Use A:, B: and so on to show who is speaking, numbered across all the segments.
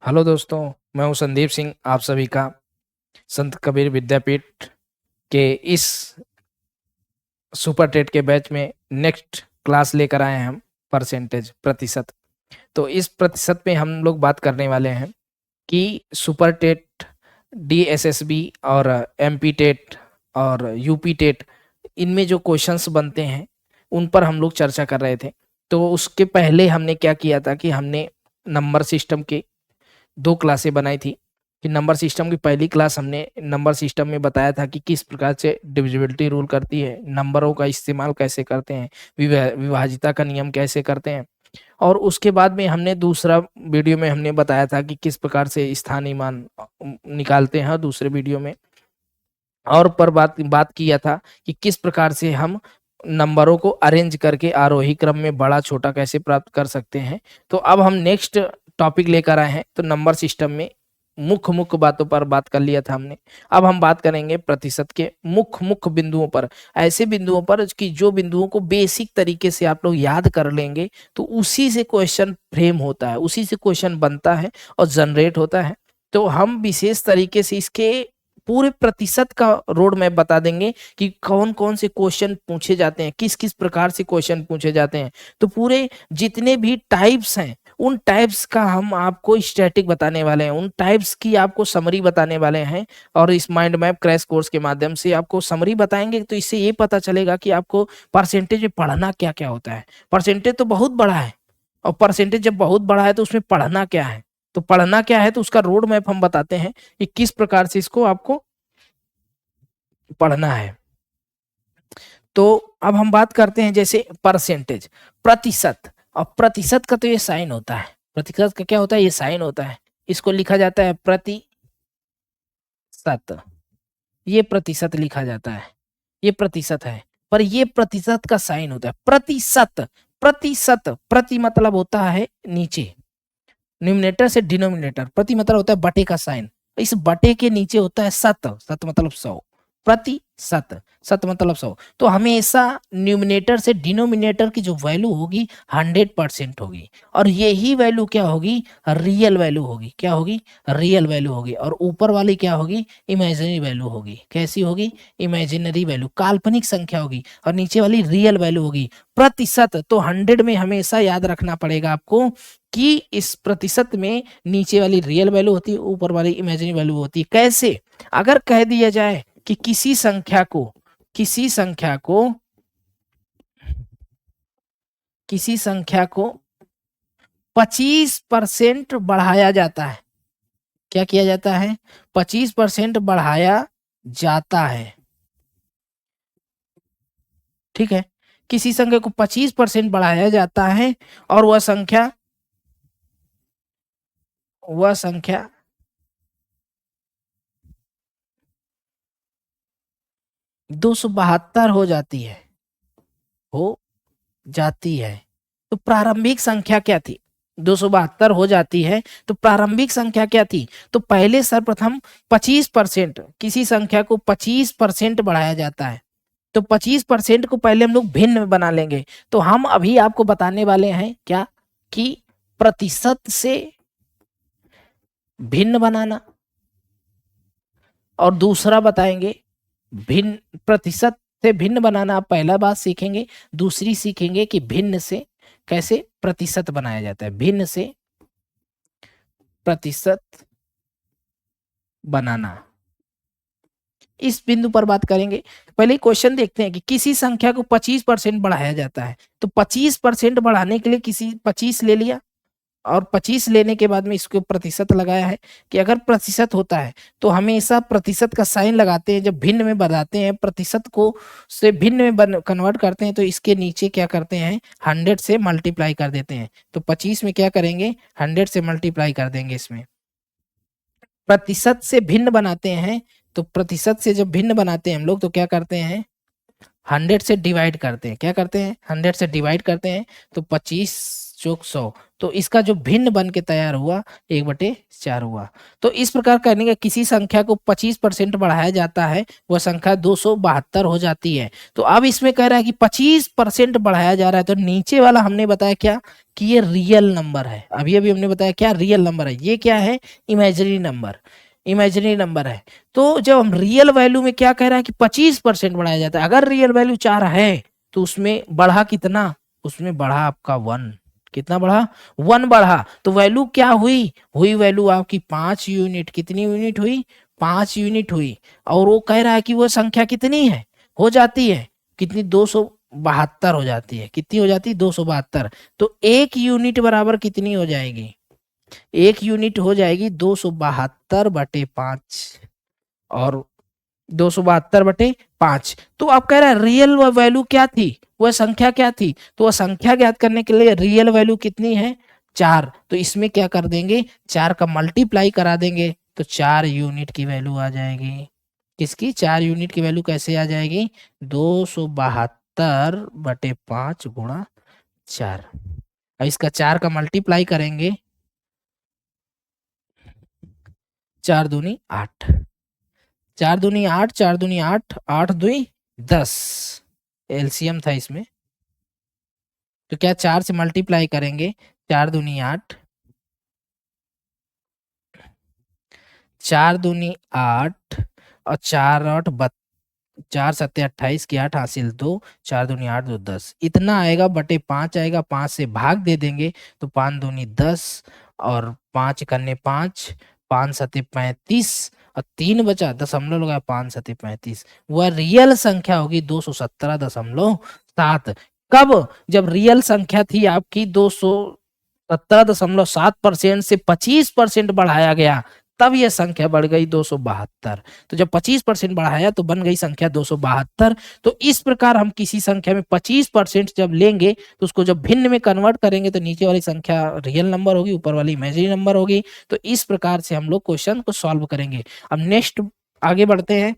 A: Hello दोस्तों, मैं हूं संदीप सिंह। आप सभी का संत कबीर विद्यापीठ के इस सुपर टेट के बैच में नेक्स्ट क्लास लेकर आए हैं हम। परसेंटेज, प्रतिशत। तो इस प्रतिशत में हम लोग बात करने वाले हैं कि सुपर टेट, डीएसएसबी और एमपी टेट और यूपी टेट, इनमें जो क्वेश्चंस बनते हैं उन पर हम लोग चर्चा कर रहे थे। तो उसके पहले हमने क्या किया था कि हमने नंबर सिस्टम के 2 क्लासें बनाई थी। कि नंबर सिस्टम की पहली क्लास हमने नंबर सिस्टम में बताया था कि किस प्रकार से डिविजिबिलिटी रूल करती है, नंबरों का इस्तेमाल कैसे करते हैं, विभाजिता का नियम कैसे करते हैं। और उसके बाद में हमने दूसरा वीडियो में हमने बताया था कि किस प्रकार से स्थानीय मान निकालते हैं। दूसरे वीडियो में और पर बात किया था कि किस प्रकार से हम नंबरों को अरेंज करके आरोही क्रम में बड़ा छोटा कैसे प्राप्त कर सकते हैं। तो अब हम नेक्स्ट टॉपिक लेकर आए हैं। तो नंबर सिस्टम में मुख्य मुख्य बातों पर बात कर लिया था हमने। अब हम बात करेंगे प्रतिशत के मुख्य मुख्य बिंदुओं पर, ऐसे बिंदुओं पर कि जो बिंदुओं को बेसिक तरीके से आप लोग याद कर लेंगे तो उसी से क्वेश्चन फ्रेम होता है, उसी से क्वेश्चन बनता है और जनरेट होता है। तो हम विशेष तरीके से इसके पूरे प्रतिशत का रोड मैप बता देंगे कि कौन कौन से क्वेश्चन पूछे जाते हैं, किस किस प्रकार से क्वेश्चन पूछे जाते हैं। तो पूरे जितने भी टाइप्स हैं उन टाइप्स का हम आपको स्टैटिक बताने वाले हैं, उन टाइप्स की आपको समरी बताने वाले हैं। और इस माइंड मैप क्रैश कोर्स के माध्यम से आपको समरी बताएंगे। तो इससे ये पता चलेगा कि आपको परसेंटेज में पढ़ना क्या क्या होता है। परसेंटेज तो बहुत बड़ा है, और परसेंटेज जब बहुत बड़ा है तो उसमें पढ़ना क्या है। तो पढ़ना क्या है तो उसका रोड मैप हम बताते हैं कि किस प्रकार से इसको आपको पढ़ना है। तो अब हम बात करते हैं जैसे परसेंटेज, प्रतिशत। और प्रतिशत का तो ये साइन होता है, प्रतिशत का क्या होता है, ये साइन होता है। इसको लिखा जाता है प्रतिशत, ये प्रतिशत लिखा जाता है, ये प्रतिशत है। पर ये प्रतिशत का साइन होता है प्रतिशत। प्रतिशत, प्रति मतलब होता है नीचे, न्यूमिनेटर से डिनोमिनेटर, प्रति मतलब होता है बटे का साइन, इस बटे के नीचे होता है सत, सत मतलब 100, प्रतिशत, सत मतलब 100। तो हमेशा न्यूमिनेटर से डिनोमिनेटर की जो वैल्यू होगी 100% होगी, और यही वैल्यू क्या होगी, रियल वैल्यू होगी। क्या होगी, रियल वैल्यू होगी। और ऊपर वाली क्या होगी, इमेजिनरी वैल्यू होगी। कैसी होगी, इमेजिनरी वैल्यू, काल्पनिक संख्या होगी। और नीचे वाली रियल वैल्यू होगी। प्रतिशत तो 100 में हमेशा याद रखना पड़ेगा आपको कि इस प्रतिशत में नीचे वाली रियल वैल्यू होती है, ऊपर वाली इमेजिनरी वैल्यू होती है। कैसे, अगर कह दिया जाए कि किसी संख्या को, किसी संख्या को, किसी संख्या को 25% बढ़ाया जाता है, क्या किया जाता है, 25% बढ़ाया जाता है। ठीक है, किसी संख्या को 25% बढ़ाया जाता है और वह संख्या 272 हो जाती है, हो जाती है। तो प्रारंभिक संख्या क्या थी, 272 हो जाती है। तो प्रारंभिक संख्या क्या थी, तो पहले सर्वप्रथम 25%, किसी संख्या को 25% बढ़ाया जाता है। तो 25% को पहले हम लोग भिन्न में बना लेंगे। तो हम अभी आपको बताने वाले हैं क्या, कि प्रतिशत से भिन्न बनाना, और दूसरा बताएंगे भिन्न, प्रतिशत से भिन्न बनाना आप पहला बात सीखेंगे। दूसरी सीखेंगे कि भिन्न से कैसे प्रतिशत बनाया जाता है, भिन्न से प्रतिशत बनाना, इस बिंदु पर बात करेंगे। पहले क्वेश्चन देखते हैं कि किसी संख्या को 25% बढ़ाया जाता है। तो 25% बढ़ाने के लिए किसी 25 ले लिया, और 25 लेने के बाद में इसको प्रतिशत लगाया है। कि अगर प्रतिशत होता है तो हमेशा प्रतिशत का साइन लगाते हैं, जब भिन्न में बनाते हैं प्रतिशत को, से भिन्न में कन्वर्ट करते हैं तो इसके नीचे क्या करते हैं, 100 से मल्टीप्लाई कर देते हैं। तो 25 में क्या करेंगे, 100 से मल्टीप्लाई कर देंगे इसमें। प्रतिशत से भिन्न बनाते हैं, तो प्रतिशत से जब भिन्न बनाते हैं हम लोग तो क्या करते हैं, 100 से डिवाइड करते हैं। क्या करते हैं, 100 से डिवाइड करते हैं। तो 25 चौक 100, तो इसका जो भिन्न बन के तैयार हुआ 1/4 हुआ। तो इस प्रकार करने का किसी संख्या को 25% बढ़ाया जाता है, वह संख्या 272 हो जाती है। तो अब इसमें कह रहा है कि 25% बढ़ाया जा रहा है, तो नीचे वाला हमने बताया क्या कि ये रियल नंबर है। अभी अभी हमने बताया क्या रियल नंबर है, ये क्या है इमेजिनरी नंबर, इमेजिनरी नंबर है। तो जब हम रियल वैल्यू में क्या कह रहा है कि 25% बढ़ाया जाता है, अगर रियल वैल्यू 4 है तो उसमें बढ़ा कितना, उसमें बढ़ा आपका 1, कितना बढ़ा 1 बढ़ा, तो वैल्यू क्या हुई, हुई वैल्यू आपकी 5 यूनिट, कितनी यूनिट हुई 5 यूनिट हुई। और वो कह रहा है कि वो संख्या कितनी है, हो जाती है कितनी 272 हो जाती है, कितनी हो जाती है 272। तो एक यूनिट बराबर कितनी हो जाएगी, एक यूनिट हो जाएगी 272/5, और 272/5। तो आप कह रहे हैं रियल वैल्यू क्या थी, वह संख्या क्या थी, तो वह संख्या ज्ञात करने के लिए रियल वैल्यू कितनी है 4, तो इसमें क्या कर देंगे 4 का मल्टीप्लाई करा देंगे, तो 4 यूनिट की वैल्यू आ जाएगी। किसकी 4 यूनिट की वैल्यू कैसे आ जाएगी 272/5 गुणा 4। अब इसका 4 का मल्टीप्लाई करेंगे, 4 दूनी 8, 4 दूनी 8, 4 दूनी 8, 8 दुई 10, एलसीएम था इसमें। तो क्या 4 से मल्टीप्लाई करेंगे, 4 दूनी 8, 4 दूनी 8 और 4 सत्ते 28 की 8 हासिल 2, 4 दूनी 8 2 10, इतना आएगा बटे 5 आएगा, 5 से भाग दे देंगे तो 5 दूनी 10 और 5 करने 5, 5 सत्ते 35 और 3 बचा दशमलव लगा 5 सत्ते 35, वह रियल संख्या होगी 217.7। कब, जब रियल संख्या थी आपकी 217.7% से 25% बढ़ाया गया, तब यह संख्या बढ़ गई 272। तो जब 25% बढ़ाया तो बन गई संख्या 272। तो इस प्रकार हम किसी संख्या में 25% जब लेंगे तो उसको जब भिन्न में कन्वर्ट करेंगे तो नीचे वाली संख्या रियल नंबर होगी, ऊपर वाली इमेजिनरी नंबर होगी। तो इस प्रकार से हम लोग क्वेश्चन को सॉल्व करेंगे। अब नेक्स्ट आगे बढ़ते हैं,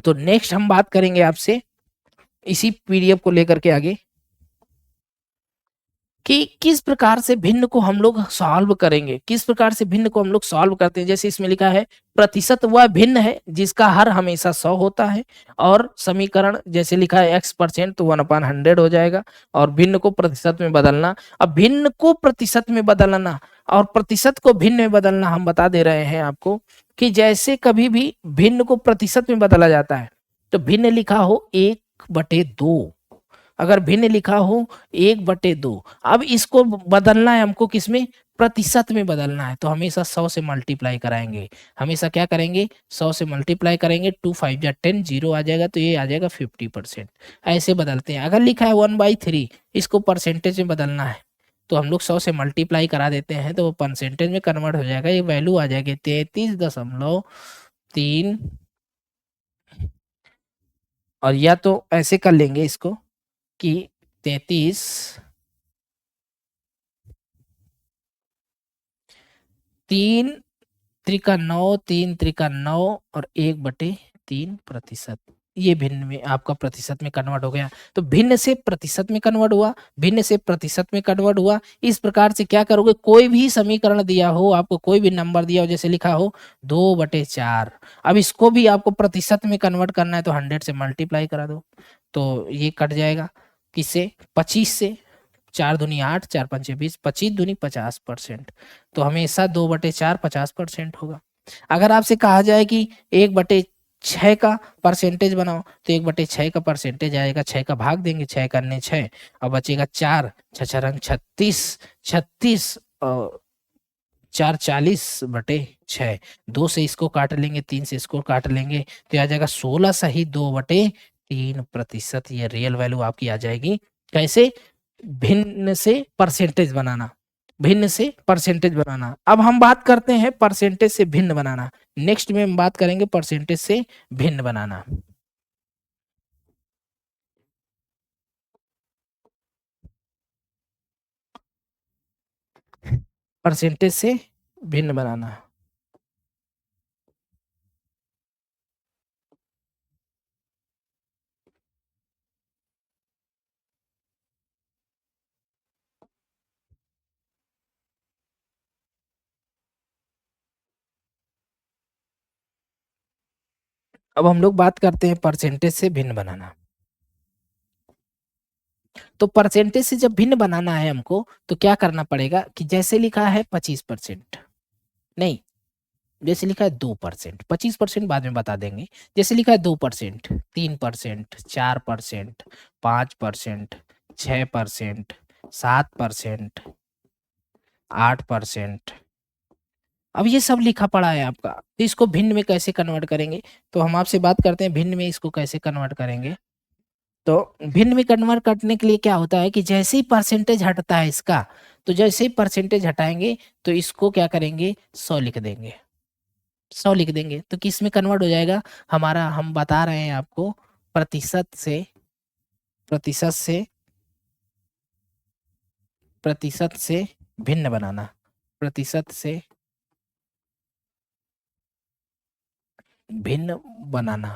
A: तो नेक्स्ट हम बात करेंगे आपसे इसी पीडीएफ को लेकर के आगे कि किस प्रकार से भिन्न को हम लोग सॉल्व करेंगे, किस प्रकार से भिन्न को हम लोग सॉल्व करते हैं। जैसे इसमें लिखा है प्रतिशत वह भिन्न है जिसका हर हमेशा 100 होता है, और समीकरण जैसे लिखा है x% तो 1/100 हो जाएगा, और भिन्न को प्रतिशत में बदलना। अब भिन्न को प्रतिशत में बदलना और प्रतिशत को भिन्न में बदलना हम बता दे रहे हैं आपको कि जैसे कभी भी भिन्न को प्रतिशत में बदला जाता है तो भिन्न लिखा हो 1/2, अगर भिन्न लिखा हो 1/2, अब इसको बदलना है हमको किसमें प्रतिशत में बदलना है, तो हमेशा 100 से मल्टीप्लाई कराएंगे, हमेशा क्या करेंगे 100 से मल्टीप्लाई करेंगे, 2 5 जा 10, 0 आ जाएगा तो ये आ जाएगा 50%। ऐसे बदलते हैं। अगर लिखा है 1/3, इसको परसेंटेज में बदलना है तो हम लोग 100 से मल्टीप्लाई करा देते हैं तो वो परसेंटेज में कन्वर्ट हो जाएगा, ये वैल्यू आ जाएगी 33.3। और या तो ऐसे कर लेंगे इसको कि 33 3 त्रिका 9, 3 त्रिका 9 और 1/3%, ये भिन्न में आपका प्रतिशत में कन्वर्ट हो गया। तो भिन्न से प्रतिशत में कन्वर्ट हुआ, भिन्न से प्रतिशत में कन्वर्ट हुआ। इस प्रकार से क्या करोगे, कोई भी समीकरण दिया हो आपको, कोई भी नंबर दिया हो, जैसे लिखा हो 2/4, अब इसको भी आपको प्रतिशत में कन्वर्ट करना है तो 100 से मल्टीप्लाई करा दो, तो ये कट जाएगा किससे 25 से, 4 दूनी 8, 4 पंचे 20, 25 दूनी 50%। तो हमेशा 2/4 50% होगा। अगर आपसे कहा जाए कि 1/6 का परसेंटेज बनाओ तो 1/6 का परसेंटेज आएगा, 6 का भाग देंगे, 6 करने 6 और बचेगा 4, 6 रंग 36, 36 और 4 40/6, 2 से इसको काट लेंगे, 3 से इसको काट लेंगे तो आ जाएगा 16 सही 2/3%। ये रियल वैल्यू आपकी आ जाएगी। कैसे, भिन्न से परसेंटेज बनाना, भिन्न से परसेंटेज बनाना। अब हम बात करते हैं परसेंटेज से भिन्न बनाना, नेक्स्ट में हम बात करेंगे परसेंटेज से भिन्न बनाना। परसेंटेज से भिन्न बनाना। अब हम लोग बात करते हैं परसेंटेज से भिन्न बनाना। तो परसेंटेज से जब भिन्न बनाना है हमको, तो क्या करना पड़ेगा कि जैसे लिखा है 25%, नहीं, जैसे लिखा है 2%, 25% बाद में बता देंगे। जैसे लिखा है 2%, 3%, 4%, 5%, 6%, 7%, 8%, अब ये सब लिखा पड़ा है आपका। तो इसको भिन्न में कैसे कन्वर्ट करेंगे? तो हम आपसे बात करते हैं भिन्न में इसको कैसे कन्वर्ट करेंगे। तो भिन्न में कन्वर्ट करने के लिए क्या होता है कि जैसे ही परसेंटेज हटता है इसका, तो जैसे ही परसेंटेज हटाएंगे तो इसको क्या करेंगे, 100 लिख देंगे। 100 लिख देंगे तो किस में कन्वर्ट हो जाएगा हमारा, हम बता रहे हैं आपको, प्रतिशत से, प्रतिशत से, प्रतिशत से भिन्न बनाना, प्रतिशत से भिन्न बनाना,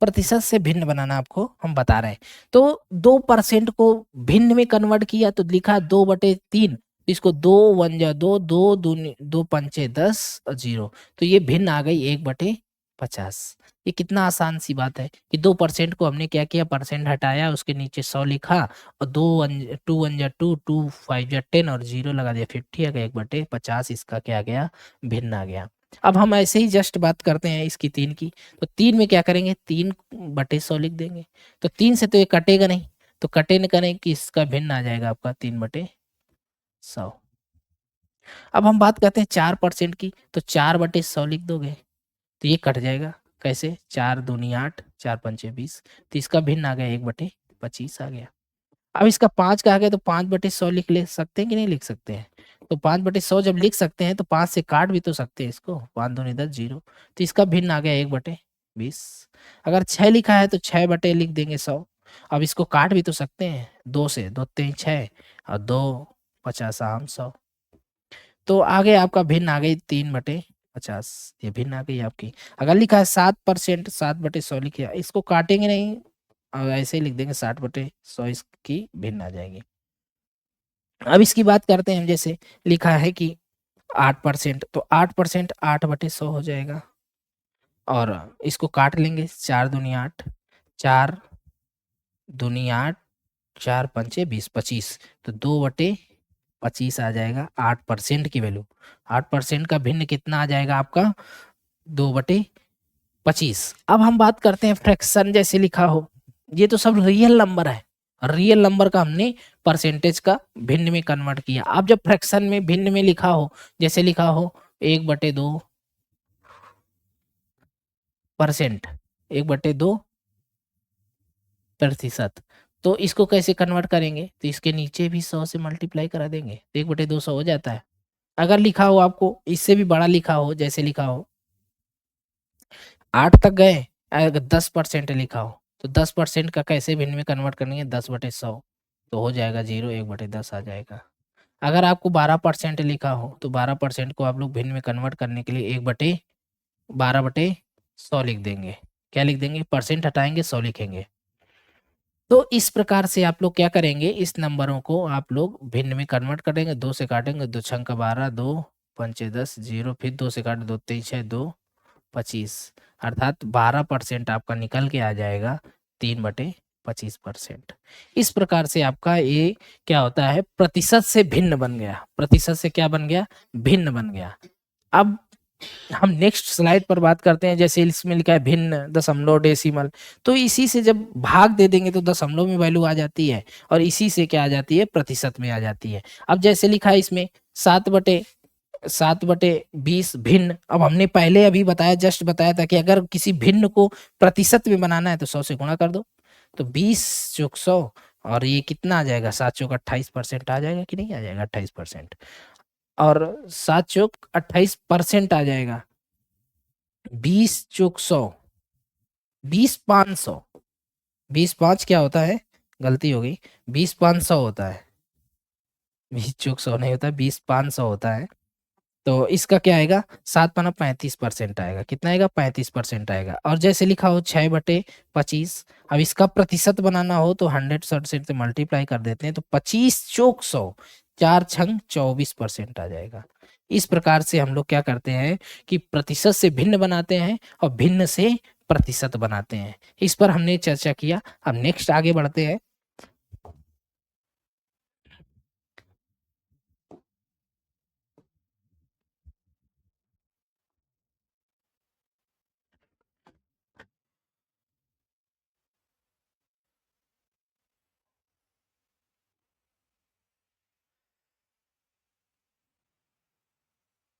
A: प्रतिशत से भिन्न बनाना आपको हम बता रहे हैं। तो 2% को भिन्न में कन्वर्ट किया तो लिखा 2/3, इसको 2 वन जा 2, 2 पंचे 10 और 0, तो ये भिन्न आ गई 1/50। ये कितना आसान सी बात है कि 2% को हमने क्या किया, परसेंट हटाया, उसके नीचे 100 लिखा और 2 वन जा 2, 2 5 जा 10 और 0 लगा दिया, 50 आ गया, 1/50 इसका क्या आ गया, भिन्न आ गया। अब हम ऐसे ही जस्ट बात करते हैं इसकी 3 की। तो 3 में क्या करेंगे, 3/100 लिख देंगे। तो 3 से तो ये कटेगा नहीं, तो कटे न करें कि इसका भिन्न आ जाएगा आपका 3/100। अब हम बात करते हैं 4% की, तो 4/100 लिख दोगे तो ये कट जाएगा। कैसे, 4 दूनी 8, 4 पंचे 20, तो इसका भिन्न आ गया 1/25 आ गया। अब इसका 5 का आ गया तो 5/100 लिख ले सकते हैं कि नहीं लिख सकते हैं? तो 5/100 जब लिख सकते हैं तो 5 से काट भी तो सकते हैं इसको, 5 दूनी 10, 0, तो इसका भिन्न आ गया 1/20। अगर 6 लिखा है तो 6 लिख देंगे 100। अब इसको काट भी तो सकते हैं 2 से, 2 3 6 और 2 50 आम 100, तो आगे आपका भिन्न आ गई 3/50, ये भिन्न आ गई आपकी। अगर लिखा है 7%, 7/100 लिखिए, इसको काटेंगे नहीं और ऐसे ही लिख देंगे 60/100, इसकी भिन्न आ जाएगी। अब इसकी बात करते हैं हम, जैसे लिखा है कि 8%, तो 8% 8/100 हो जाएगा और इसको काट लेंगे, 4 दूनी 8, 4 दूनी 8, 4 पंचे 20, 25, तो 2/25 आ जाएगा 8% की वैल्यू। 8% का भिन्न कितना आ जाएगा आपका, 2/25। अब हम बात करते हैं फ्रैक्शन, जैसे लिखा हो, ये तो सब रियल नंबर है, रियल नंबर का हमने परसेंटेज का भिन्न में कन्वर्ट किया। अब जब फ्रैक्शन में भिन्न में लिखा हो, जैसे लिखा हो 1/2%, 1/2%, तो इसको कैसे कन्वर्ट करेंगे, तो इसके नीचे भी 100 से मल्टीप्लाई करा देंगे, तो 1/200 हो जाता है। अगर लिखा हो आपको इससे भी बड़ा लिखा हो, जैसे लिखा हो 8 तक गए, अगर 10% लिखा हो तो 10% का कैसे भिन्न में कन्वर्ट करेंगे, 10/100, तो हो जाएगा 0, 1/10 आ जाएगा। अगर आपको 12% लिखा हो तो 12% को आप लोग भिन्न में कन्वर्ट करने के लिए 1/12/100 लिख देंगे। क्या लिख देंगे, परसेंट हटाएंगे 100 लिखेंगे। तो इस प्रकार से आप लोग क्या करेंगे, इस नंबरों को आप लोग भिन्न में कन्वर्ट करेंगे, 2 से काटेंगे, 2 छंग का 12, 2 पंचे 10, 0, फिर 2 से काटे, 2 3 6, 2 25, अर्थात 12% आपका निकल के आ जाएगा 3/25%। इस प्रकार से आपका ये क्या होता है, प्रतिशत से भिन्न बन गया, प्रतिशत से क्या बन गया, भिन्न बन गया। अब हम नेक्स्ट स्लाइड पर बात करते हैं, जैसे इसमें लिखा है भिन्न, दशमलव, डेसिमल, तो इसी से जब भाग दे देंगे तो दशमलव में वैल्यू आ जाती है और इसी से क्या आ जाती है, प्रतिशत में आ जाती है। अब जैसे लिखा है इसमें 7/20 भिन्न, अब हमने पहले अभी बताया, जस्ट बताया था कि अगर किसी भिन्न को प्रतिशत में बनाना है तो 100 से गुणा कर दो, तो 20 चौक 100 और ये कितना आ जाएगा, 7 चौक 28% आ जाएगा कि नहीं आ जाएगा, 28%, और 7 चौक 28% आ जाएगा। 20 चौक 100, 20 500, 20 5 क्या होता है, गलती हो गई, 20 500 होता है, 20 चौक 100 नहीं होता, 20 500 होता है। तो इसका क्या आएगा, 7×35% आएगा, कितना आएगा, 35% आएगा। और जैसे लिखा हो 6/25, अब इसका प्रतिशत बनाना हो तो 100 से मल्टीप्लाई कर देते हैं, तो 25 चौक 100, 4 छंग 24% आ जाएगा। इस प्रकार से हम लोग क्या करते हैं कि प्रतिशत से भिन्न बनाते हैं और भिन्न से प्रतिशत बनाते हैं। इस पर हमने चर्चा किया। अब नेक्स्ट आगे बढ़ते हैं।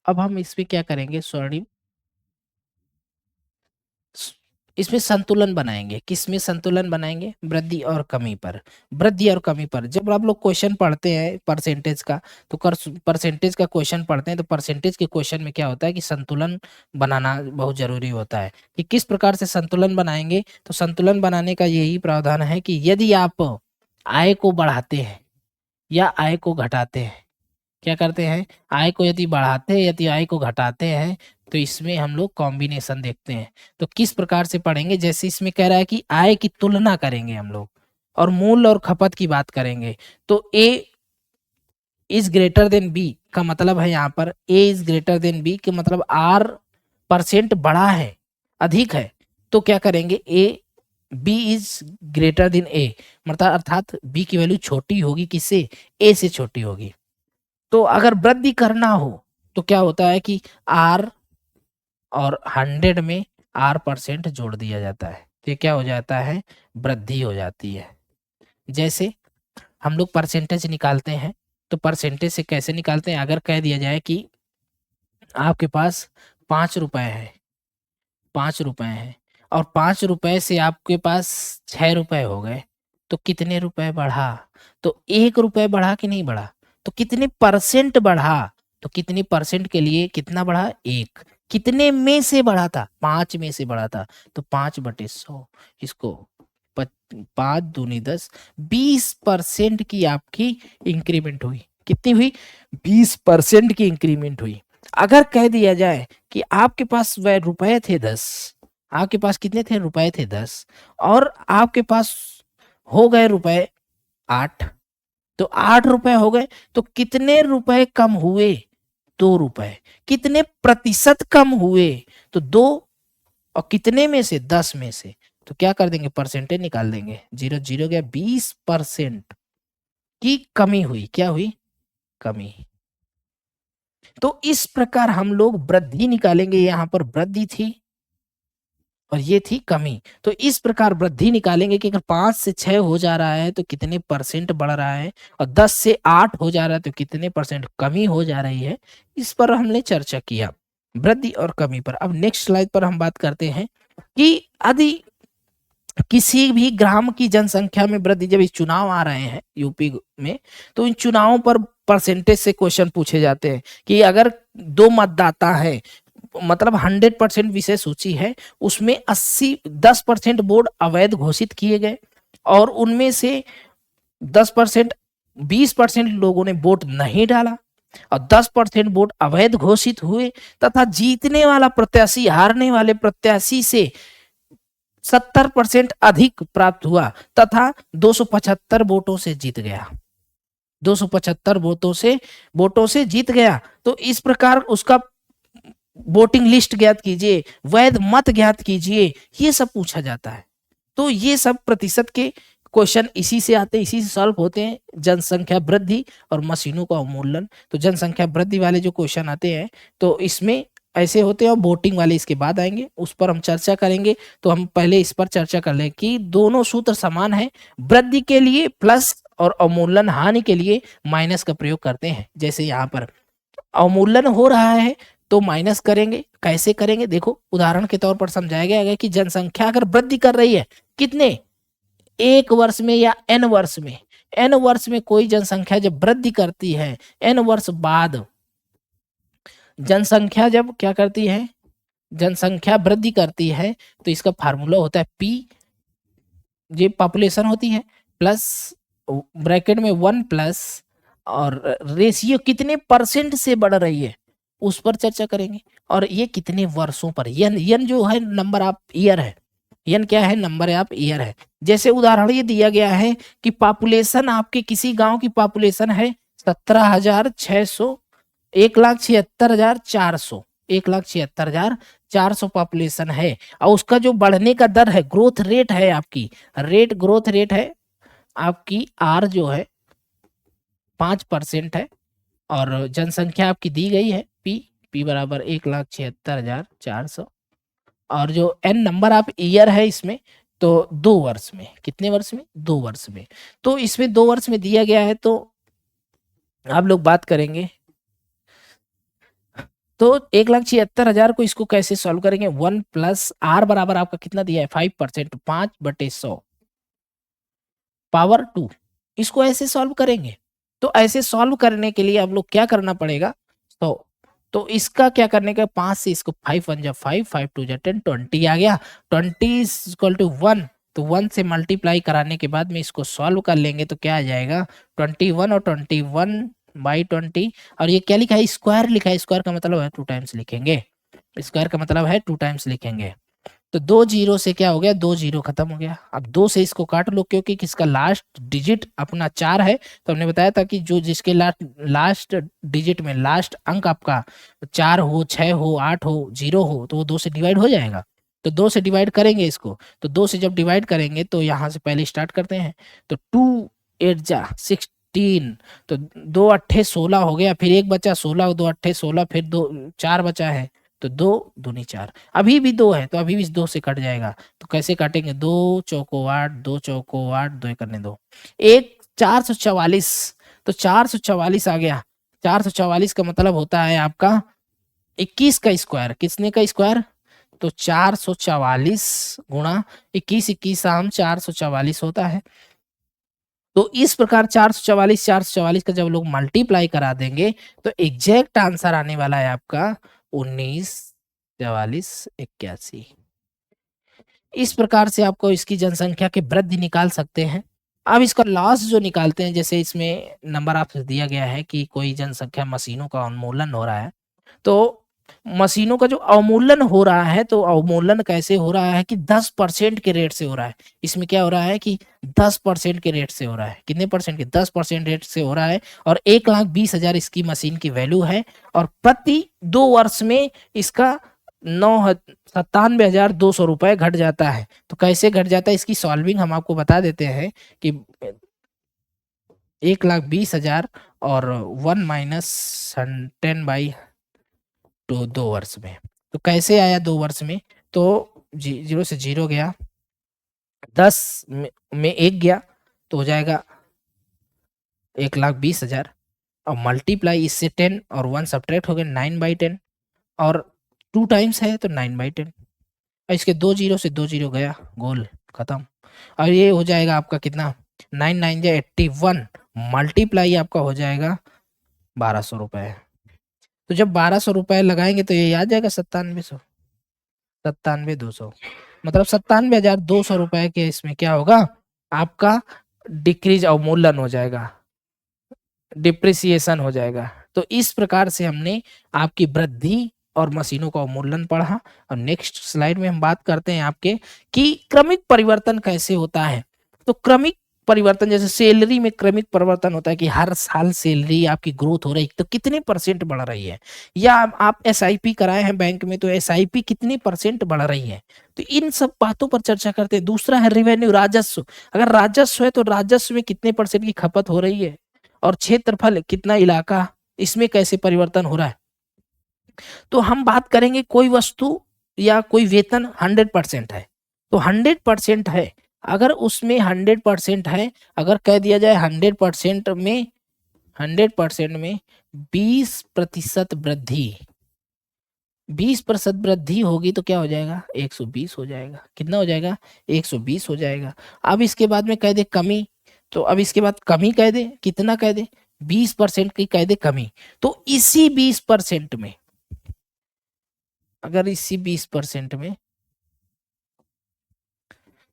A: अब हम इसमें क्या करेंगे स्वर्णिम, इसमें संतुलन बनाएंगे। किसमें संतुलन बनाएंगे? वृद्धि और कमी पर। वृद्धि और कमी पर जब आप लोग क्वेश्चन पढ़ते हैं परसेंटेज का, तो परसेंटेज का क्वेश्चन पढ़ते हैं तो परसेंटेज के क्वेश्चन में क्या होता है कि संतुलन बनाना बहुत जरूरी होता है। कि किस प्रकार से संतुलन बनाएंगे? तो संतुलन बनाने का यही प्रावधान है कि यदि आप आय को बढ़ाते हैं या आय को घटाते हैं, क्या करते हैं? आय को यदि बढ़ाते हैं यदि आय को घटाते हैं, तो इसमें हम लोग कॉम्बिनेशन देखते हैं। तो किस प्रकार से पढ़ेंगे? जैसे इसमें कह रहा है कि आय की तुलना करेंगे हम लोग और मूल और खपत की बात करेंगे। तो ए इज ग्रेटर देन बी का मतलब है यहाँ पर ए इज ग्रेटर देन बी के मतलब आर परसेंट बड़ा है, अधिक है। तो क्या करेंगे? A B is greater than A, मतलब अर्थात बी की वैल्यू छोटी होगी, किससे? ए से छोटी होगी। तो अगर वृद्धि करना हो तो क्या होता है कि आर और 100 में आर परसेंट जोड़ दिया जाता है, तो ये क्या हो जाता है? वृद्धि हो जाती है। जैसे हम लोग परसेंटेज निकालते हैं, तो परसेंटेज से कैसे निकालते हैं? अगर कह दिया जाए कि आपके पास 5 रुपए है, 5 रुपए है और 5 रुपए से आपके पास 6 रुपए हो गए, तो कितने रुपए बढ़ा? तो 1 रुपए बढ़ा कि नहीं बढ़ा? तो कितने परसेंट बढ़ा? तो कितने परसेंट के लिए कितना बढ़ा? 1। कितने में से बढ़ा था? 5 में से बढ़ा था। तो 5/100, इसको 5 दूनी 10, 20% की आपकी इंक्रीमेंट हुई। कितनी हुई? 20% की इंक्रीमेंट हुई। अगर कह दिया जाए कि आपके पास वह रुपए थे 10, आपके पास कितने थे? रुपए थे 10 और आपके पास हो गए रुपए 8, तो 8 रुपए हो गए, तो कितने रुपए कम हुए? 2 रुपए। कितने प्रतिशत कम हुए? तो 2, और कितने में से? 10 में से। तो क्या कर देंगे? परसेंटेज निकाल देंगे। 0 0 गया, 20% की कमी हुई। क्या हुई? कमी। तो इस प्रकार हम लोग वृद्धि निकालेंगे। यहां पर वृद्धि थी और ये थी कमी। तो इस प्रकार वृद्धि निकालेंगे कि अगर 5 से 6 हो जा रहा है तो कितने परसेंट बढ़ रहा है, और 10 से 8 हो जा रहा है तो कितने परसेंट कमी हो जा रही है। इस पर हमने चर्चा किया, वृद्धि और कमी पर। अब नेक्स्ट स्लाइड पर हम बात करते हैं कि यदि किसी भी ग्राम की जनसंख्या में वृद्धि, जब इस चुनाव आ रहे हैं यूपी में, तो इन चुनावों पर परसेंटेज से क्वेश्चन पूछे जाते हैं कि अगर 2 मतदाता है, मतलब 100% विशेष सूची है, उसमें 10% वोट अवैध घोषित किए गए और उनमें से 10%, 20% लोगों ने वोट नहीं डाला और 10% वोट अवैध घोषित हुए, तथा जीतने वाला प्रत्याशी हारने वाले प्रत्याशी से 70% अधिक प्राप्त हुआ तथा 275 वोटों से जीत गया। 275 वोटों से जीत गया। तो इस प्रकार उसका वोटिंग लिस्ट ज्ञात कीजिए, वैध मत ज्ञात कीजिए, ये सब पूछा जाता है। तो ये सब प्रतिशत के क्वेश्चन इसी से आते हैं, इसी से सॉल्व होते हैं। जनसंख्या वृद्धि और मशीनों का अवमूल्यन। तो जनसंख्या वृद्धि वाले जो क्वेश्चन आते हैं तो इसमें ऐसे होते हैं, और वोटिंग वाले इसके बाद आएंगे, उस पर हम चर्चा करेंगे। तो हम पहले इस पर चर्चा कर लें कि दोनों सूत्र समान है। वृद्धि के लिए प्लस और अवमूल्यन, हानि के लिए माइनस का प्रयोग करते हैं। जैसे यहाँ पर अवमूल्यन हो रहा है तो माइनस करेंगे। कैसे करेंगे? देखो, उदाहरण के तौर पर समझाया गया है कि जनसंख्या अगर वृद्धि कर रही है, कितने? 1 वर्ष में या n वर्ष में, n वर्ष में कोई जनसंख्या जब वृद्धि करती है, n वर्ष बाद जनसंख्या जब क्या करती है, जनसंख्या वृद्धि करती है, तो इसका फार्मूला होता है p, ये पॉपुलेशन होती है, प्लस ब्रैकेट में 1 प्लस, और रेशियो कितने परसेंट से बढ़ रही है उस पर चर्चा करेंगे। और ये कितने वर्षों पर, यन जो है नंबर ऑफ ईयर है, यन क्या है? नंबर ऑफ ईयर है। जैसे उदाहरण ये दिया गया है कि पॉपुलेशन, आपके किसी गांव की पॉपुलेशन है 17,600 1,76,400, 1,76,400 पॉपुलेशन है। और उसका जो बढ़ने का दर है, ग्रोथ रेट है आपकी, ग्रोथ रेट है आपकी आर जो है 5% है, और जनसंख्या आपकी दी गई है पी बराबर 1,76,400, और जो एन नंबर आप ईयर है इसमें, तो 2 वर्ष में, कितने वर्ष में, 2 वर्ष में। तो इसमें 2 वर्ष में दिया गया है, तो आप लोग बात करेंगे। तो 1,76,000 को इसको कैसे सॉल्व करेंगे, 1 प्लस आर बराबर आपका कितना दिया है 5%, 5/100 पावर 2, इसको ऐसे सॉल्व करेंगे। तो ऐसे सॉल्व करने के लिए हम लोग क्या करना पड़ेगा, तो इसका क्या करने का, 5 से इसको 5 1 जा 5, 5 2 जा 10, 20 आ गया, 20 = 1, तो 1 से मल्टीप्लाई कराने के बाद में इसको सॉल्व कर लेंगे तो क्या आ जाएगा 21, और 21/20, और ये क्या लिखा है, स्क्वायर लिखा है, स्क्वायर का मतलब है 2 टाइम्स लिखेंगे, स्क्वायर का मतलब है 2 टाइम्स लिखेंगे। तो 2 जीरो से क्या हो गया, 2 जीरो खत्म हो गया। अब 2 से इसको काट लो, क्योंकि किसका लास्ट डिजिट अपना 4 है, तो हमने बताया था कि जो जिसके लास्ट डिजिट में लास्ट अंक आपका 4 हो, 6 हो, 8 हो, 0 हो, तो वो 2 से डिवाइड हो जाएगा। तो 2 से डिवाइड करेंगे इसको, तो 2 से जब डिवाइड करेंगे तो यहाँ से पहले स्टार्ट करते हैं, तो 2 8 जा 16, तो 2 अट्ठे 16 हो गया, फिर एक बचा 16, 2 अट्ठे 16, फिर 2 4 बचा है, तो 2 दूनी 4, अभी भी 2 है, तो अभी भी इस 2 से कट जाएगा। तो कैसे काटेंगे, 2 चौको 8, 2 चौको 8, 2 करने दो, 444, तो 444 आ गया। 444 का मतलब होता है आपका 21 का स्क्वायर, किसने का स्क्वायर, तो 444 गुणा 21, 21 आम 444 होता है। तो इस प्रकार 444 का जब लोग मल्टीप्लाई करा देंगे, तो एग्जैक्ट आंसर आने वाला है आपका 194481। इस प्रकार से आपको इसकी जनसंख्या की वृद्धि निकाल सकते हैं। अब इसका लॉस जो निकालते हैं, जैसे इसमें नंबर आपसे दिया गया है कि कोई जनसंख्या मशीनों का उन्मूलन हो रहा है, तो मशीनों का जो अवमूल्यन हो रहा है, तो अवमूल्यन कैसे हो रहा है कि 10% के रेट से हो रहा है। इसमें क्या हो रहा है कि 10% के रेट से हो रहा है, कितने परसेंट के, 10% रेट से हो रहा है, और 1,20,000 इसकी मशीन की वैल्यू है, और प्रति 2 वर्ष में इसका 97,200 रुपए घट जाता है। तो कैसे घट जाता है, इसकी सॉल्विंग हम आपको बता देते हैं कि 1,20,000 और 1 माइनस 10/2, 2 वर्ष में। तो कैसे आया 2 वर्ष में, तो 0 से 0 गया, 10 में 1 गया, तो हो जाएगा 1,20,000, और मल्टीप्लाई इससे 10 और 1 सब्ट्रैक्ट हो गया 9/10, और 2 टाइम्स है तो 9/10, और इसके 2 जीरो से 2 जीरो गया, गोल खत्म। और ये हो जाएगा आपका कितना, 9 9 जा 81, मल्टीप्लाई आपका हो जाएगा 1,200 रुपए। तो जब 1,200 रुपए लगाएंगे तो ये आ जाएगा 97,200, मतलब 97,200 रुपए के इसमें क्या होगा आपका डिक्रीज अवमूल्यन हो जाएगा, डिप्रिसिएशन हो जाएगा। तो इस प्रकार से हमने आपकी वृद्धि और मशीनों का अवमूल्यन पढ़ा। और नेक्स्ट स्लाइड में हम बात करते हैं आपके कि क्रमिक परिवर्तन कैसे होता है। तो क्रमिक परिवर्तन, जैसे सैलरी में क्रमिक परिवर्तन होता है कि हर साल सैलरी आपकी ग्रोथ हो रही है, तो कितने % बढ़ रही है, या आप एसआईपी कराए हैं बैंक में, तो एसआईपी कितने % बढ़ रही है। तो इन सब बातों पर चर्चा करते हैं। दूसरा है रेवेन्यू, राजस्व, अगर राजस्व है तो राजस्व में कितने % की खपत हो रही है, और क्षेत्रफल कितना इलाका, इसमें कैसे परिवर्तन हो रहा है। तो हम बात करेंगे कोई वस्तु या कोई वेतन 100% है, तो 100% है, अगर उसमें 100% है, अगर कह दिया जाए 100% में 20% वृद्धि, 20% वृद्धि होगी तो क्या हो जाएगा 120 हो जाएगा, कितना हो जाएगा 120 हो जाएगा। अब इसके बाद में कह दे कमी, तो अब इसके बाद कमी कह दे, कितना कह दे 20% की कह दे कमी, तो इसी 20% में, अगर इसी 20% में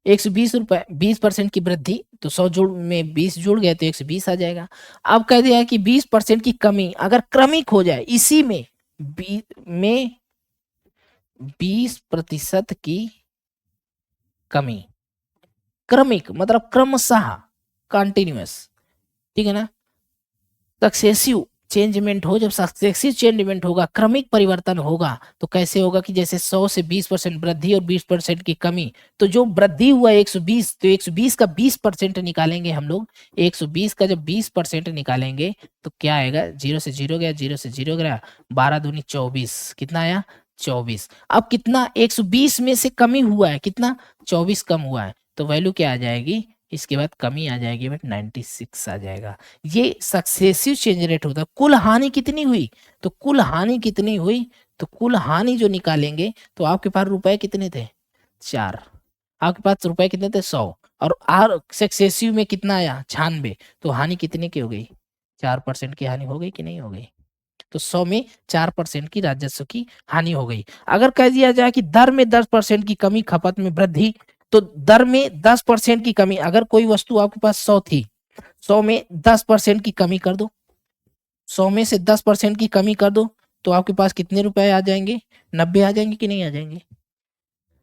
A: 120 रुपए, 20% की वृद्धि, तो 100 जुड़ में 20 जुड़ गए तो 120 आ जाएगा। अब कह दिया है कि 20% की कमी अगर क्रमिक हो जाए, इसी में 20% की कमी, क्रमिक मतलब क्रमशः, कंटिन्यूअस, ठीक है ना, सक्सेसिव, चेंजमेंट हो, जब सक्सेसिव चेंजमेंट होगा, क्रमिक परिवर्तन होगा, तो कैसे होगा कि जैसे 100 से 20% वृद्धि और 20% की कमी, तो जो वृद्धि हुआ 120, तो 120 का 20% निकालेंगे हम लोग। 120 का जब 20% निकालेंगे तो क्या आएगा, 0 से 0 गया, 0 से 0 गया, 12 दूनी 24, कितना आया 24। अब कितना 120 में से कमी हुआ है, कितना 24 कम हुआ है, तो वैल्यू क्या आ जाएगी, इसके बाद कमी आ जाएगी बट 96 आ जाएगा। ये सक्सेसिव चेंज रेट होता है। कुल हानि कितनी हुई, तो कुल हानि कितनी हुई, तो कुल हानि जो निकालेंगे तो आपके पास रुपए कितने थे 4, आपके पास रुपए कितने थे 100, और आर सक्सेसिव में कितना आया 96, तो हानि कितने की हो गई 4% की हानि हो गई कि नहीं हो गई। तो 100 में 4% की राजस्व की हानि हो गई। अगर कह दिया जाए कि दर में 10% की कमी, खपत में वृद्धि, तो दर में 10% की कमी, अगर कोई वस्तु आपके पास 100 थी, 100 में 10% की कमी कर दो, 100 में से 10% की कमी कर दो, तो आपके पास कितने रुपए आ जाएंगे, 90 आ जाएंगे कि नहीं आ जाएंगे।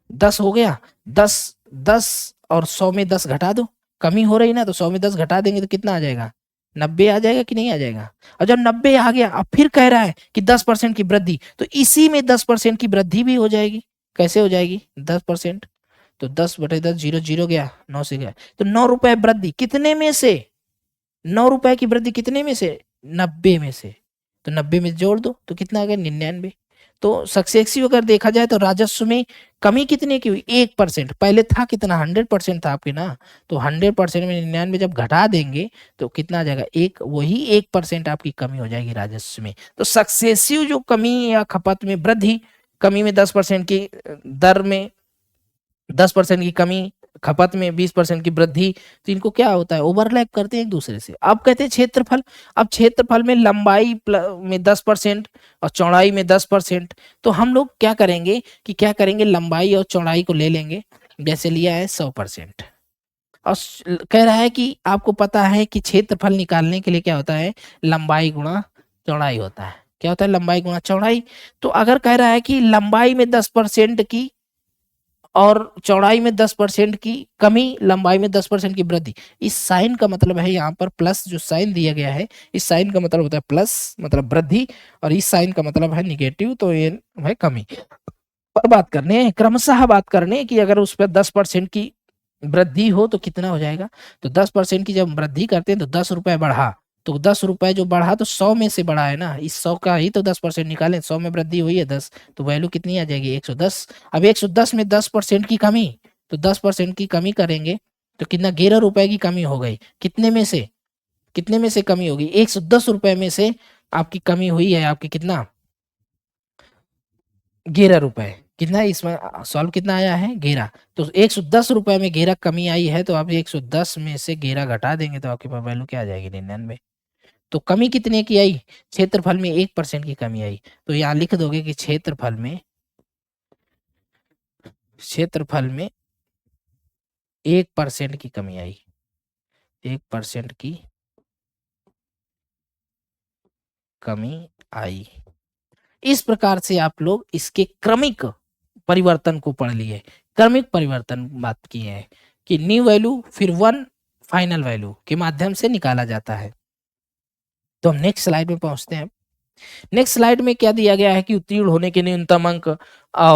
A: 10 हो गया, 10 और 100 में 10 घटा दो, कमी हो रही ना, तो 100 में 10 घटा देंगे तो कितना आ जाएगा, 90 आ जाएगा कि नहीं आ जाएगा। और जब 90 आ गया, अब फिर कह रहा है कि 10% की वृद्धि, तो इसी में 10% की वृद्धि भी हो जाएगी। कैसे हो जाएगी 10%, तो 10/10, 0 0 गया, 9 से गया, तो 9 रुपए वृद्धि कितने में से, 9 रुपए की वृद्धि कितने में से, 90 में से, तो 90 में जोड़ दो तो कितना आ गया 99। तो सक्सेसिव अगर देखा जाए तो राजस्व में कमी कितने की हुई 1%, पहले था कितना 100% था आपके ना, तो 100% में 99 जब घटा देंगे तो कितना आ जाएगा एक, वही 1% आपकी कमी हो जाएगी राजस्व में। तो सक्सेसिव जो कमी या खपत में वृद्धि, कमी में 10% की दर में 10% की कमी, खपत में 20% की वृद्धि, तो इनको क्या होता है ओवरलैप करते हैं एक दूसरे से। अब कहते हैं क्षेत्रफल, अब क्षेत्रफल में लंबाई में 10% और चौड़ाई में 10%, तो हम लोग क्या करेंगे कि क्या करेंगे लंबाई और चौड़ाई को ले लेंगे, जैसे लिया है 100%, और कह रहा है कि आपको पता है कि क्षेत्रफल निकालने के लिए क्या होता है लंबाई गुणा चौड़ाई होता है। क्या होता है लंबाई गुणा चौड़ाई। तो अगर कह रहा है कि लंबाई में 10% की और चौड़ाई में 10% की कमी, लंबाई में 10% की वृद्धि, इस साइन का मतलब है यहाँ पर प्लस, जो साइन दिया गया है इस साइन का मतलब होता है प्लस मतलब वृद्धि, और इस साइन का मतलब है निगेटिव, तो ये है कमी। पर बात करने क्रमशः बात करने कि अगर उस पर 10% की वृद्धि हो तो कितना हो जाएगा, तो 10% की जब वृद्धि करते हैं तो 10 रुपए बढ़ा, तो 10 रुपए जो बढ़ा तो 100 में से बढ़ा है ना, इस 100 का ही तो 10% निकालें, 100 में वृद्धि हुई है 10, तो वैल्यू कितनी आ जाएगी 110। अब 110 में 10% की कमी, तो 10% की कमी करेंगे तो कितना 11 रुपए की कमी हो गई, कितने में से, कितने में से कमी होगी 110 रुपए में से आपकी कमी हुई है, आपकी कितना 11 रुपए, कितना इसमें सॉल्व कितना आया है 11, तो 110 रुपए में 11 कमी आई है, तो आप 110 में से 11 घटा देंगे तो आपके पास वैल्यू क्या आ जाएगी 99। तो कमी कितने की आई, क्षेत्रफल में 1% की कमी आई, तो यहाँ लिख दोगे कि क्षेत्रफल में 1% की कमी आई, 1% की कमी आई। इस प्रकार से आप लोग इसके क्रमिक परिवर्तन को पढ़ लिए, क्रमिक परिवर्तन बात की है कि न्यू वैल्यू फिर वन फाइनल वैल्यू के माध्यम से निकाला जाता है। तो हम नेक्स्ट स्लाइड में पहुंचते हैं। नेक्स्ट स्लाइड में क्या दिया गया है कि उत्तीर्ण होने के न्यूनतम अंक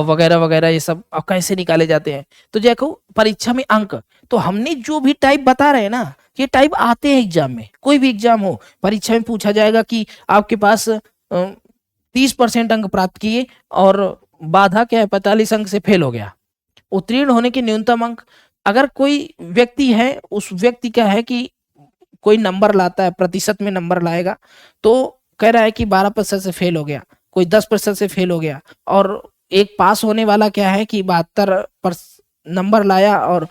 A: वगैरह वगैरह ये सब कैसे निकाले जाते हैं। तो देखो परीक्षा में अंक, तो हमने जो भी टाइप बता रहे हैं ना, ये टाइप आते हैं एग्जाम में, कोई भी एग्जाम हो परीक्षा में पूछा जाएगा कि आपके पास 30% अंक प्राप्त किए और बाधा क्या है 45 अंक से फेल हो गया, उत्तीर्ण होने के न्यूनतम अंक। अगर कोई व्यक्ति है, उस व्यक्ति का है कि कोई नंबर लाता है, प्रतिशत में नंबर लाएगा, तो कह रहा है कि 12% से फेल हो गया, कोई 10% से फेल हो गया, और एक पास होने वाला क्या है कि 72 नंबर लाया और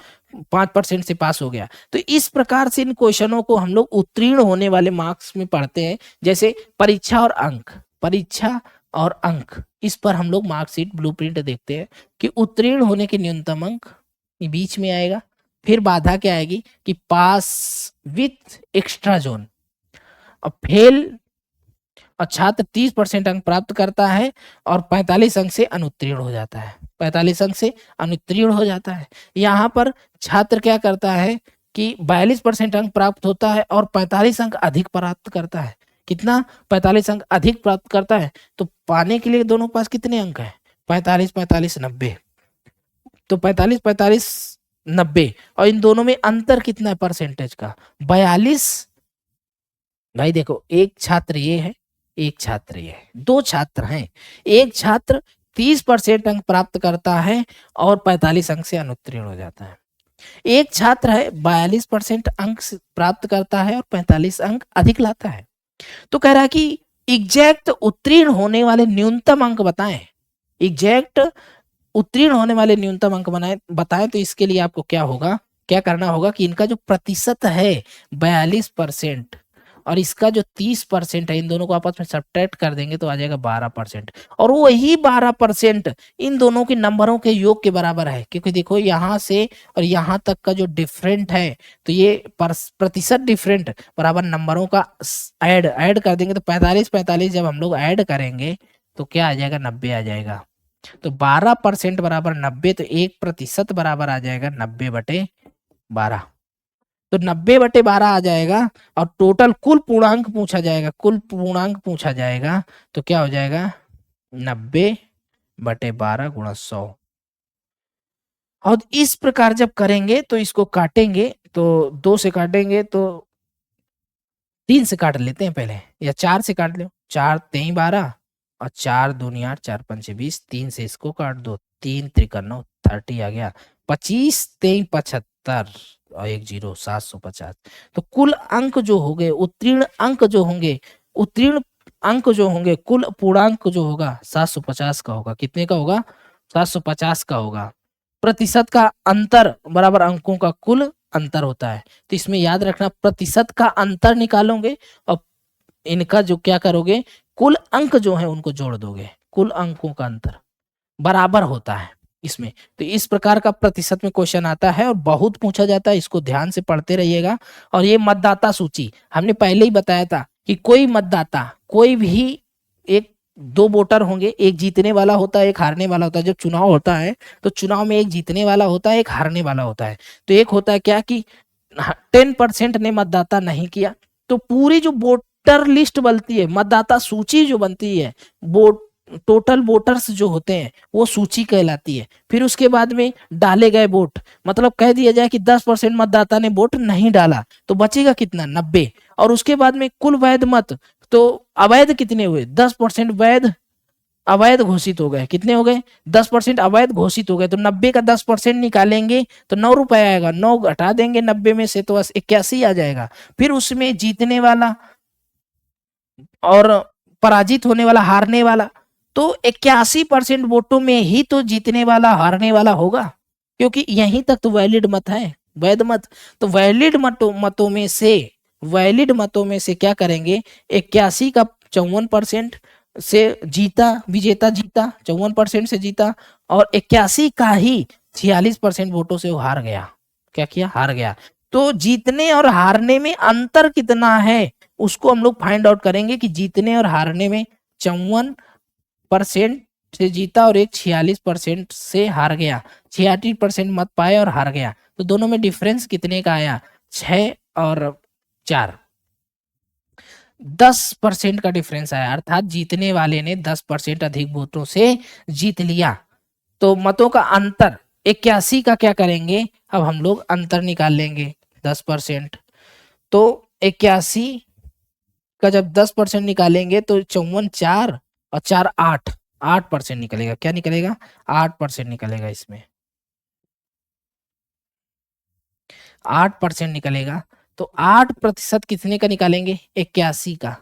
A: 5% से पास हो गया। तो इस प्रकार से इन क्वेश्चनों को हम लोग उत्तीर्ण होने वाले मार्क्स में पढ़ते हैं, जैसे परीक्षा और अंक, परीक्षा और अंक, इस पर हम लोग मार्कशीट ब्लूप्रिंट देखते हैं कि उत्तीर्ण होने के न्यूनतम अंक बीच में आएगा, फिर बाधा क्या आएगी कि पास विथ एक्स्ट्रा जोन, और फेल और छात्र 30% अंक प्राप्त करता है और 45 अंक से अनुत्तीर्ण हो जाता है, 45 अंक से अनुत्तीर्ण हो जाता है। यहाँ पर छात्र क्या करता है कि 42% अंक प्राप्त होता है और 45 अंक अधिक प्राप्त करता है। कितना 45 अंक अधिक प्राप्त करता है। तो पाने के लिए दोनों के पास कितने अंक है, 45 45 90, तो 45 45 90, और इन दोनों में अंतर कितना है परसेंटेज का, 42। भाई देखो, एक छात्र ये है, एक छात्र ये है, दो छात्र हैं, एक छात्र 30% अंक प्राप्त करता है और 45 अंक से अनुत्तीर्ण हो जाता है, एक छात्र है 42% अंक प्राप्त करता है और 45 अंक अधिक लाता है। तो कह रहा है कि एग्जैक्ट उत्तीर्ण होने वाले न्यूनतम अंक बताएं, एग्जैक्ट उत्तीर्ण होने वाले न्यूनतम अंक बताएं। तो इसके लिए आपको क्या होगा, क्या करना होगा कि इनका जो प्रतिशत है 42% और इसका जो 30% है, इन दोनों को आपस में सब्ट्रैक्ट कर देंगे तो आ जाएगा 12%, और वही 12% इन दोनों के नंबरों के योग के बराबर है, क्योंकि देखो यहाँ से और यहाँ तक का जो डिफरेंट है, तो ये प्रतिशत डिफरेंट बराबर नंबरों का ऐड कर देंगे, तो 45 45 जब हम लोग ऐड करेंगे तो क्या आ जाएगा, 90 आ जाएगा। तो 12% बराबर 90, तो 1% बराबर आ जाएगा 90/12, तो 90/12 आ जाएगा। और टोटल कुल पूर्णांक पूछा जाएगा, कुल पूर्णांक पूछा जाएगा, तो क्या हो जाएगा 90/12 गुणा 100। और इस प्रकार जब करेंगे तो इसको काटेंगे, तो 2 से काटेंगे तो 3 से काट लेते हैं पहले, या 4 से काट लो, 4 3 12 और 4 दूनी 8 4 5 20, 3 से इसको काट दो, 3 त्रिका 9 30 आ गया, 25 3 75 और 1 0 750। तो कुल अंक जो हो गए, उत्तीर्ण अंक जो होंगे, उत्तीर्ण अंक जो होंगे, कुल पूर्णांक जो होगा 750 का होगा। कितने का होगा, 750 का होगा। प्रतिशत का अंतर बराबर अंकों का कुल अंतर होता है। तो इसमें याद रखना, प्रतिशत का अंतर निकालोगे और इनका जो क्या करोगे, कुल अंक जो है उनको जोड़ दोगे, कुल अंकों का अंतर बराबर होता है इसमें। तो इस प्रकार का प्रतिशत में क्वेश्चन आता है और बहुत पूछा जाता है, इसको ध्यान से पढ़ते रहिएगा। और ये मतदाता सूची हमने पहले ही बताया था कि कोई मतदाता, कोई भी एक 2 वोटर होंगे, एक जीतने वाला होता है, एक हारने वाला होता है। जब चुनाव होता है तो चुनाव में एक जीतने वाला होता है, एक हारने वाला होता है। तो एक होता है क्या कि 10% ने मतदाता नहीं किया, तो पूरी जो वोटर लिस्ट बनती है, मतदाता सूची जो बनती है, वोट टोटल वोटर्स जो होते हैं वो सूची कहलाती है। फिर उसके बाद में डाले गए वोट, मतलब कह दिया जाए कि 10% मतदाता ने वोट नहीं डाला, तो बचेगा कितना, 90। और उसके बाद में कुल वैध मत, तो अवैध कितने हुए, 10% वैध अवैध घोषित हो गए। कितने हो गए, 10% अवैध घोषित हो गए। तो 90 का 10% निकालेंगे तो 9 रुपए आएगा, 9 घटा देंगे 90 में से तो बस 81 आ जाएगा। फिर उसमें जीतने वाला और पराजित होने वाला, हारने वाला, तो 81% वोटों में ही तो जीतने वाला हारने वाला होगा, क्योंकि यहीं तक तो वैलिड मत है, वैध मत। तो वैलिड मतों में से, वैलिड मतों में से क्या करेंगे, 81 का 54% से जीता, विजेता जीता, 54% से जीता, और 81 का ही 46% वोटों से वो हार गया। क्या किया, हार गया। तो जीतने और हारने में अंतर कितना है उसको हम लोग फाइंड आउट करेंगे कि जीतने और हारने में 54% से जीता और एक 46% से हार गया, 86% मत पाए और हार गया। तो दोनों में डिफरेंस कितने का आया, 6 और 4, 10% का डिफरेंस आया, अर्थात जीतने वाले ने 10% अधिक वोटों से जीत लिया। तो मतों का अंतर 81 का क्या करेंगे, अब हम लोग अंतर निकाल लेंगे 10%। तो 81 का जब 10% निकालेंगे तो 54 4 और 4 8, 8% निकलेगा। क्या निकलेगा, 8% निकलेगा। इसमें 8% निकलेगा। तो 8% कितने का निकालेंगे, 81 का,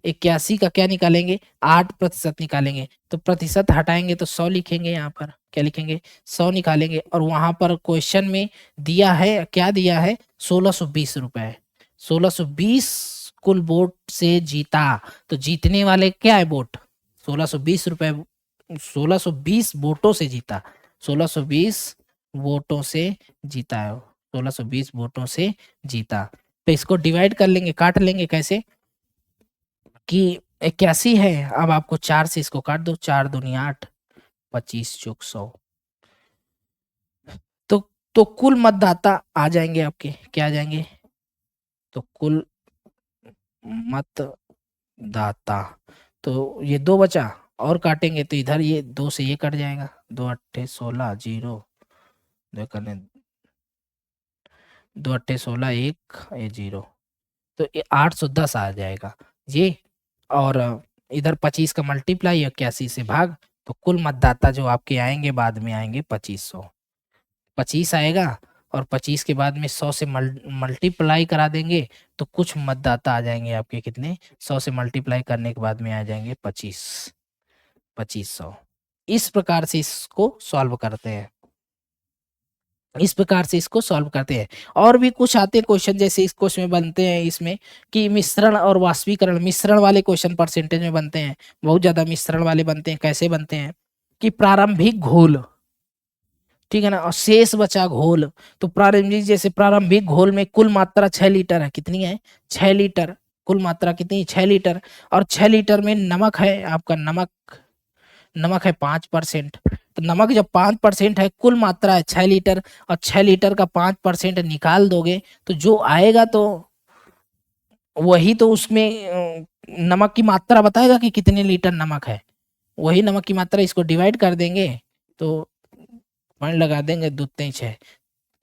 A: 81 का क्या निकालेंगे, 8% निकालेंगे। तो प्रतिशत हटाएंगे तो 100 लिखेंगे, यहाँ पर क्या लिखेंगे, 100 निकालेंगे। और वहां पर क्वेश्चन में दिया है, क्या दिया है, 1620 रुपए, 1620 कुल वोट से जीता। तो जीतने वाले क्या है वोट, 1620 रुपए, 1620 वोटों से जीता, 1620 वोटों से जीता है, 1620 वोटों से जीता। तो इसको डिवाइड कर लेंगे, काट लेंगे, कैसे कि 81 है, अब आपको 4 से इसको काट दो, 4 दूनी 8, 25 चौक 100। तो कुल मतदाता आ जाएंगे आपके, क्या आ जाएंगे, तो कुल मत दाता, तो ये 2 बचा और काटेंगे तो इधर ये 2 से ये कट जाएगा, 2 अट्ठे 16 0, 2 करने 2 अट्ठे 16 1 ये 0, तो ये 810 आ जाएगा ये। और इधर 25 का मल्टीप्लाई 81 से भाग, तो कुल मतदाता जो आपके आएंगे बाद में आएंगे 2500, 25 आएगा और 25 के बाद में 100 से मल्टीप्लाई करा देंगे तो कुछ मतदाता आ जाएंगे आपके कितने, 100 से मल्टीप्लाई करने के बाद में आ जाएंगे 2500। इस प्रकार से इसको सॉल्व करते हैं, इस प्रकार से इसको सॉल्व करते हैं। और भी कुछ आते हैं क्वेश्चन, जैसे इस क्वेश्चन में बनते हैं इसमें कि मिश्रण और वाष्पीकरण, मिश्रण वाले क्वेश्चन परसेंटेज में बनते हैं, बहुत ज्यादा मिश्रण वाले बनते हैं। कैसे बनते हैं कि प्रारंभिक घोल, ठीक है ना, और शेष बचा घोल, तो प्रारंभिक जैसे प्रारंभिक घोल में कुल मात्रा 6 लीटर है, कितनी है 6 लीटर, कुल मात्रा कितनी 6 लीटर, और 6 लीटर में नमक है आपका, नमक है 5%, तो नमक जब 5% है, कुल मात्रा है 6 लीटर, और 6 लीटर का 5% निकाल दोगे तो जो आएगा तो वही तो उसमें नमक की मात्रा बताएगा कि कितने लीटर नमक है, वही नमक की मात्रा, इसको डिवाइड कर देंगे तो पॉइंट लगा देंगे, 2 3 6,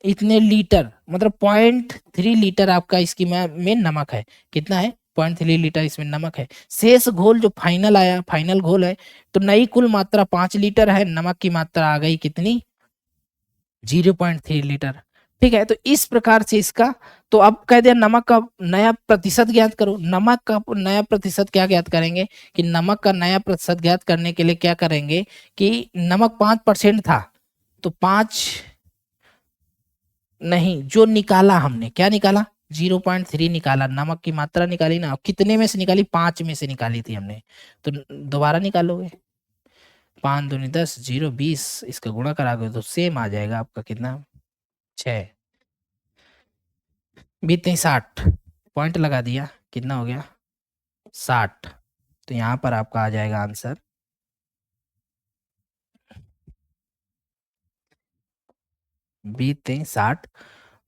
A: इतने लीटर मतलब 0.3 लीटर आपका इसकी में नमक है, कितना है 0.3 लीटर इसमें नमक है। शेष घोल जो फाइनल आया, फाइनल घोल है, तो नई कुल मात्रा 5 लीटर है, नमक की मात्रा आ गई कितनी 0.3 लीटर, ठीक है। तो इस प्रकार से इसका, तो अब कह दिया नमक का नया प्रतिशत ज्ञात करो, नमक का नया प्रतिशत क्या ज्ञात करेंगे कि नमक का नया प्रतिशत ज्ञात करने के लिए क्या करेंगे कि नमक 5% था, तो 5 नहीं, जो निकाला हमने क्या निकाला 0.3 निकाला, नमक की मात्रा निकाली ना, कितने में से निकाली 5 में से निकाली थी हमने, तो दोबारा निकालोगे 5 दूनी 10 0 20, इसका गुणा करा तो सेम आ जाएगा आपका कितना 6, बीते 60, पॉइंट लगा दिया, कितना हो गया 60, तो यहाँ पर आपका आ जाएगा आंसर 20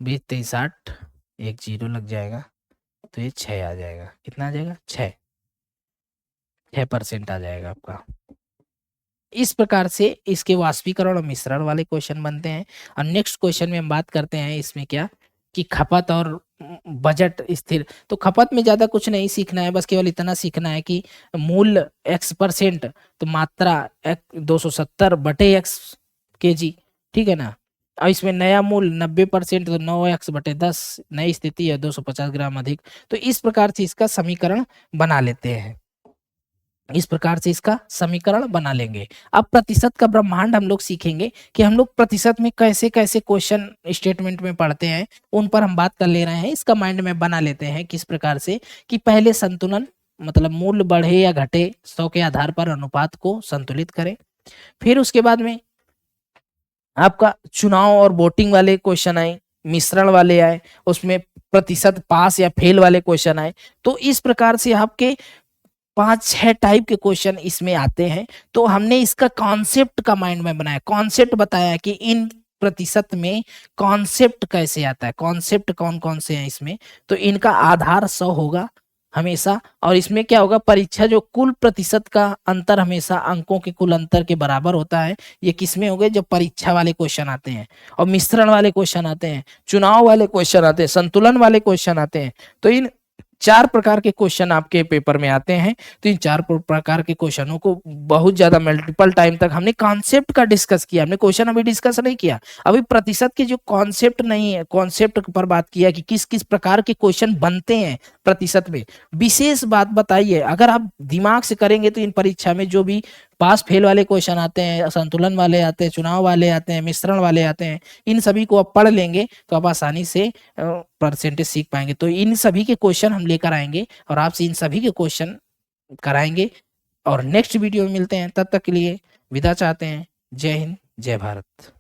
A: 20 60, एक 0 लग जाएगा तो ये 6 आ जाएगा, कितना आ जाएगा 6% आ जाएगा आपका। इस प्रकार से इसके वाष्पीकरण और मिश्रण वाले क्वेश्चन बनते हैं। और नेक्स्ट क्वेश्चन में हम बात करते हैं इसमें क्या कि खपत और बजट स्थिर। तो खपत में ज्यादा कुछ नहीं सीखना है, बस केवल इतना सीखना है कि मूल x%, तो मात्रा 270/x kg, ठीक है ना। और इसमें नया मूल 90%, तो 9x/10, नई स्थिति है 250 ग्राम अधिक। तो इस प्रकार से इसका समीकरण बना लेते हैं, इस प्रकार से इसका समीकरण बना लेंगे। अब प्रतिशत का ब्रह्मांड हम लोग सीखेंगे कि हम लोग प्रतिशत में कैसे कैसे क्वेश्चन स्टेटमेंट में पढ़ते हैं, उन पर हम बात कर ले रहे हैं। इसका माइंड में बना लेते हैं किस प्रकार से कि पहले संतुलन, मतलब मूल्य बढ़े या घटे 100 के आधार पर अनुपात को संतुलित करें। फिर उसके बाद में आपका चुनाव और वोटिंग वाले क्वेश्चन आए, मिश्रण वाले आए, उसमें प्रतिशत पास या फेल वाले क्वेश्चन आए। तो इस प्रकार से आपके 5-6 टाइप के क्वेश्चन इसमें आते हैं। तो हमने इसका कॉन्सेप्ट का माइंड में बनाया, कॉन्सेप्ट बताया कि इन प्रतिशत में कॉन्सेप्ट कैसे आता है, कॉन्सेप्ट कौन कौन से हैं इसमें। तो इनका आधार 100 होगा हमेशा, और इसमें क्या होगा परीक्षा जो कुल प्रतिशत का अंतर हमेशा अंकों के कुल अंतर के बराबर होता है। ये किसमें हो गए जब परीक्षा वाले क्वेश्चन आते हैं, और मिश्रण वाले क्वेश्चन आते हैं, चुनाव वाले क्वेश्चन आते हैं, संतुलन वाले क्वेश्चन आते हैं। तो इन 4 प्रकार के क्वेश्चन आपके पेपर में आते हैं। तो इन 4 प्रकार के क्वेश्चनों को बहुत ज्यादा मल्टीपल टाइम तक हमने कॉन्सेप्ट का डिस्कस किया, हमने क्वेश्चन अभी डिस्कस नहीं किया, अभी प्रतिशत के जो कॉन्सेप्ट नहीं है, कॉन्सेप्ट पर बात किया कि किस किस प्रकार के क्वेश्चन बनते हैं प्रतिशत में। विशेष बात बताइए, अगर आप दिमाग से करेंगे तो इन परीक्षा में जो भी पास फेल वाले क्वेश्चन आते हैं, संतुलन वाले आते हैं, चुनाव वाले आते हैं, मिश्रण वाले आते हैं, इन सभी को आप पढ़ लेंगे तो आप आसानी से परसेंटेज सीख पाएंगे। तो इन सभी के क्वेश्चन हम लेकर आएंगे और आपसे इन सभी के क्वेश्चन कराएंगे, और नेक्स्ट वीडियो में मिलते हैं। तब तक के लिए विदा चाहते हैं। जय हिंद, जय भारत।